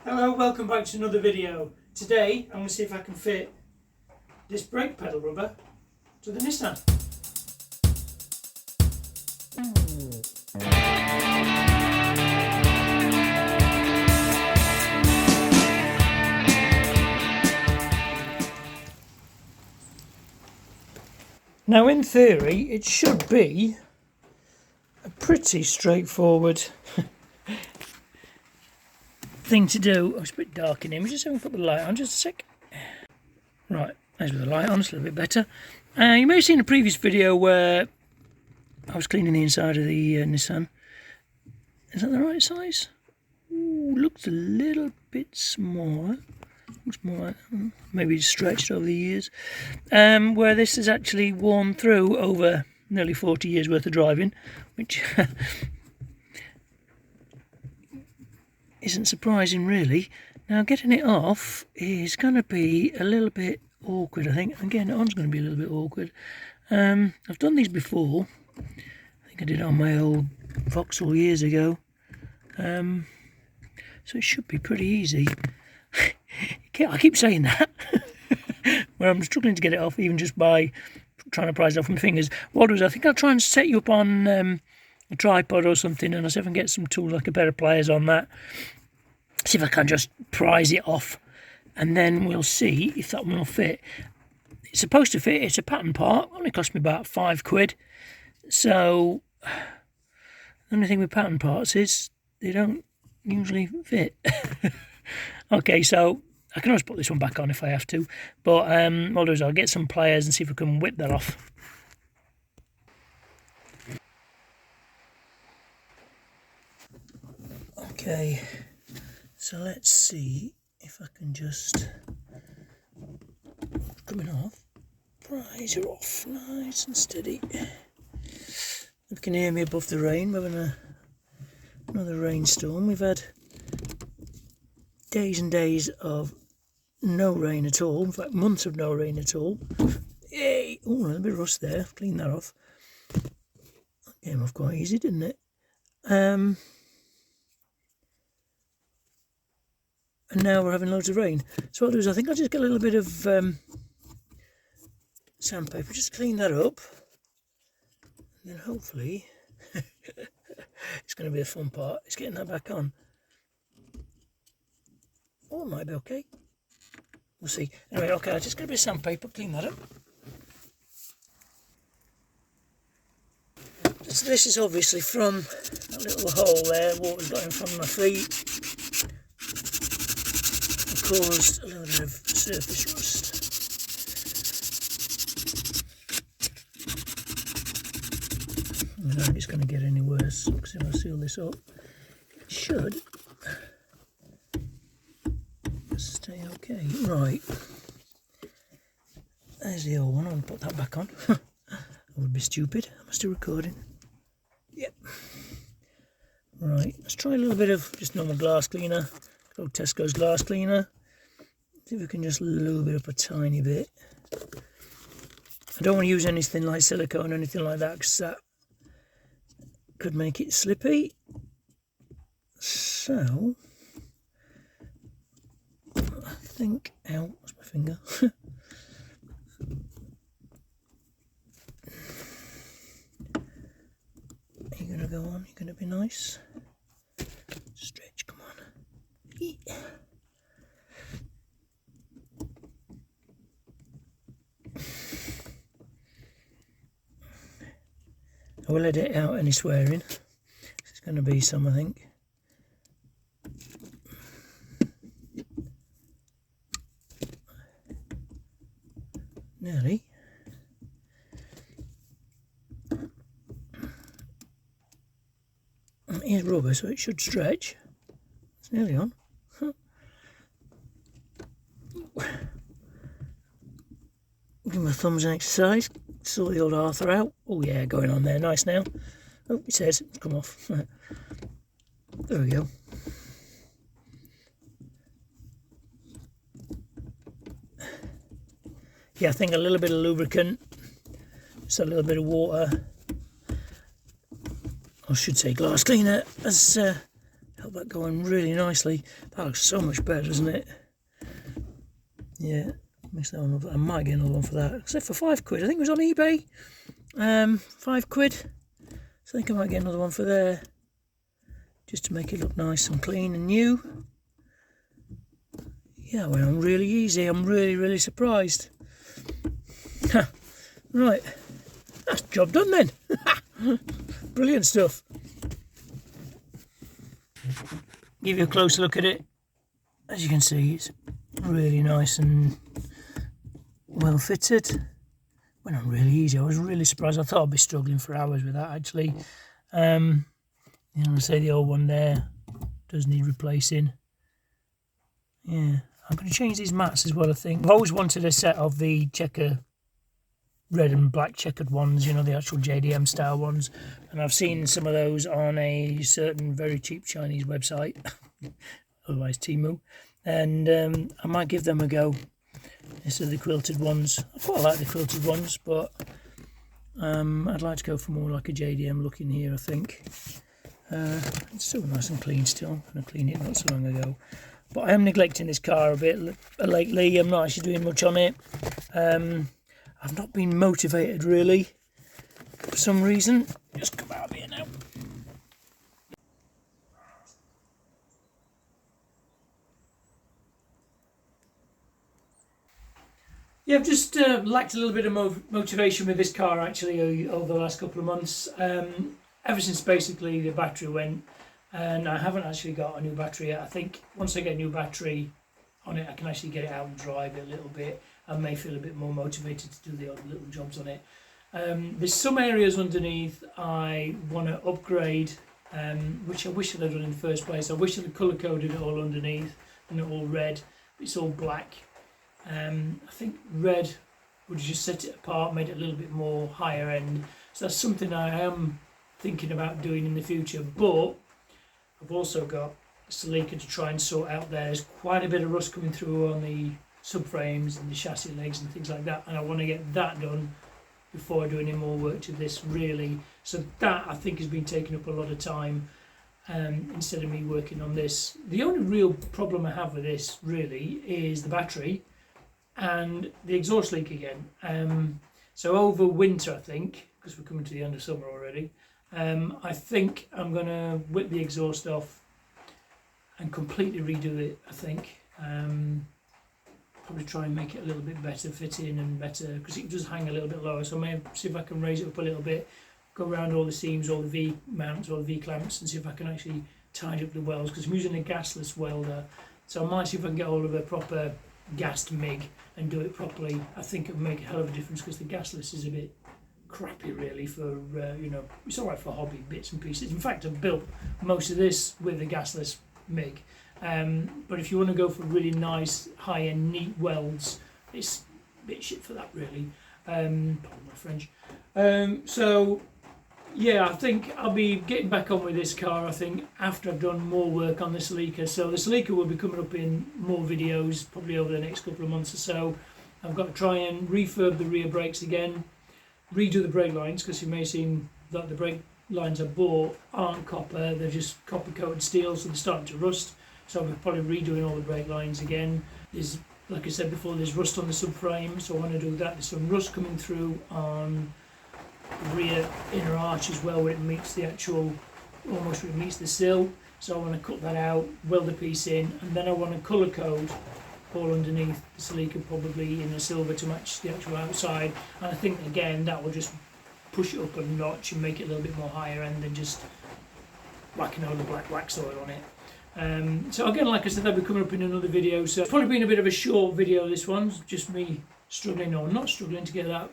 Hello, welcome back to another video. Today I'm going to see if I can fit this brake pedal rubber to the Nissan. Now in theory it should be a pretty straightforward thing to do. Oh, it's a bit dark in here. Just have a put the light on just a sec. Right, there's with the light on, it's a little bit better. You may have seen a previous video where I was cleaning the inside of the Nissan. Is that the right size? Ooh, looks a little bit smaller. Looks more like, maybe stretched over the years. Where this is actually worn through over nearly 40 years worth of driving, which isn't surprising really. Now getting it off is going to be a little bit awkward, I think. Again, it on's going to be a little bit awkward. I've done these before. I think I did it on my old Vauxhall years ago. So it should be pretty easy. I keep saying that. Where I'm struggling to get it off even just by trying to prise it off with my fingers. What I'll do is I think I'll try and set you up on a tripod or something, and I'll see if I can get some tools like a pair of pliers on that. See if I can just prise it off, and then we'll see if that one will fit. It's supposed to fit. It's a pattern part. It only cost me about £5. So the only thing with pattern parts is they don't usually fit. Okay, so I can always put this one back on if I have to, but what I'll do is I'll get some pliers and see if I can whip that off. Okay, so let's see if I can just, coming off, prise her off nice and steady. If you can hear me above the rain, we're having another rainstorm. We've had days and days of no rain at all, in fact months of no rain at all. Yay! Oh, a little bit of rust there, clean that off. That came off quite easy, didn't it? And now we're having loads of rain. So what I'll do is I think I'll just get a little bit of sandpaper, just clean that up, and then hopefully it's going to be a fun part. It's getting that back on. Oh, it might be okay. We'll see. Anyway, okay, I'll just get a bit of sandpaper, clean that up. So this is obviously from that little hole there, water's got in from my feet. It caused a little bit of surface rust. I don't think it's going to get any worse, because if I seal this up, it should stay okay. Right, there's the old one. I'll put that back on. I would be stupid. Am I still recording? Yep. Right, let's try a little bit of just normal glass cleaner. Go Tesco's glass cleaner. See if we can just lube it up a tiny bit. I don't want to use anything like silicone or anything like that, because that could make it slippy. So I think, ow, that's my finger. Are you going to go on? You're going to be nice? Stretch, come on. Eat. I will edit out any swearing. It's going to be some, I think. Nearly. Here's rubber, so it should stretch. It's nearly on. Give my thumbs an exercise. Sort the old Arthur out. Oh yeah, going on there. Nice now. Oh, it says it's come off. There we go. Yeah, I think a little bit of lubricant, just a little bit of water, I should say glass cleaner, has helped that going really nicely. That looks so much better, doesn't it? Yeah, mix that one up. I might get another one for that. Except for £5. I think it was on eBay. £5. So I think I might get another one for there. Just to make it look nice and clean and new. Yeah, well, I'm really easy. I'm really surprised. Right, that's job done then. Brilliant stuff. Give you a closer look at it. As you can see, it's really nice and well fitted. Went on really easy. I was really surprised. I thought I'd be struggling for hours with that actually. You know, I say the old one there does need replacing. Yeah, I'm going to change these mats as well, I think. I've always wanted a set of the checker, red and black checkered ones, you know, the actual JDM style ones. And I've seen some of those on a certain very cheap Chinese website, otherwise Temu. And I might give them a go instead of the quilted ones. I quite like the quilted ones, but I'd like to go for more like a JDM look in here, I think. It's still nice and clean still. I cleaned it not so long ago. But I am neglecting this car a bit lately. I'm not actually doing much on it. I've not been motivated really for some reason. Just come out of here now. Yeah, I've just lacked a little bit of motivation with this car actually over the last couple of months. Ever since basically the battery went, and I haven't actually got a new battery yet. I think once I get a new battery on it, I can actually get it out and drive it a little bit. I may feel a bit more motivated to do the odd little jobs on it. There's some areas underneath I want to upgrade, which I wish I'd have done in the first place. I wish I'd have colour coded it all underneath and it all red. It's all black. I think red would have just set it apart, made it a little bit more higher end. So that's something I am thinking about doing in the future, but I've also got a Celica to try and sort out. There's quite a bit of rust coming through on the subframes and the chassis legs and things like that, and I want to get that done before I do any more work to this really. So that I think has been taking up a lot of time instead of me working on this. The only real problem I have with this really is the battery and the exhaust leak again. So over winter I think, because we're coming to the end of summer already, I think I'm going to whip the exhaust off and completely redo it, I think. Probably try and make it a little bit better fitting and better, because it does hang a little bit lower, so I may see if I can raise it up a little bit, go around all the seams, all the V-mounts, all the V-clamps, and see if I can actually tidy up the welds, because I'm using a gasless welder, so I might see if I can get hold of a proper gassed MIG and do it properly. I think it would make a hell of a difference, because the gasless is a bit crappy really for you know, it's alright for hobby bits and pieces. In fact, I've built most of this with a gasless MIG, but if you want to go for really nice high-end neat welds, it's a bit shit for that really. Pardon my French. So yeah, I think I'll be getting back on with this car, I think, after I've done more work on the Celica. So the Celica will be coming up in more videos probably over the next couple of months or so. I've got to try and refurb the rear brakes again, redo the brake lines, because you may seem that the brake lines I bought aren't copper, they're just copper coated steel, so they're starting to rust. So I'll be probably redoing all the brake lines again. There's, like I said before, there's rust on the subframe, so I want to do that. There's some rust coming through on the rear inner arch as well, where it meets the actual, almost where it meets the sill. So I want to cut that out, weld the piece in, and then I want to colour code all underneath the Celica, probably in a silver to match the actual outside. And I think again that will just push it up a notch and make it a little bit more higher end than just whacking all the black wax oil on it. So again, like I said, that'll be coming up in another video. So it's probably been a bit of a short video, this one, just me struggling, or not struggling, to get that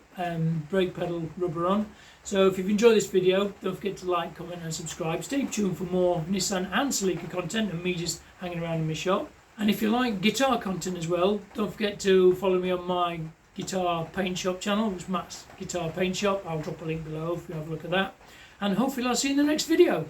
brake pedal rubber on. So if you've enjoyed this video, don't forget to like, comment and subscribe. Stay tuned for more Nissan and Celica content and me just hanging around in my shop. And if you like guitar content as well, don't forget to follow me on my guitar paint shop channel, which is Matt's Guitar Paint Shop. I'll drop a link below if you have a look at that. And hopefully I'll see you in the next video.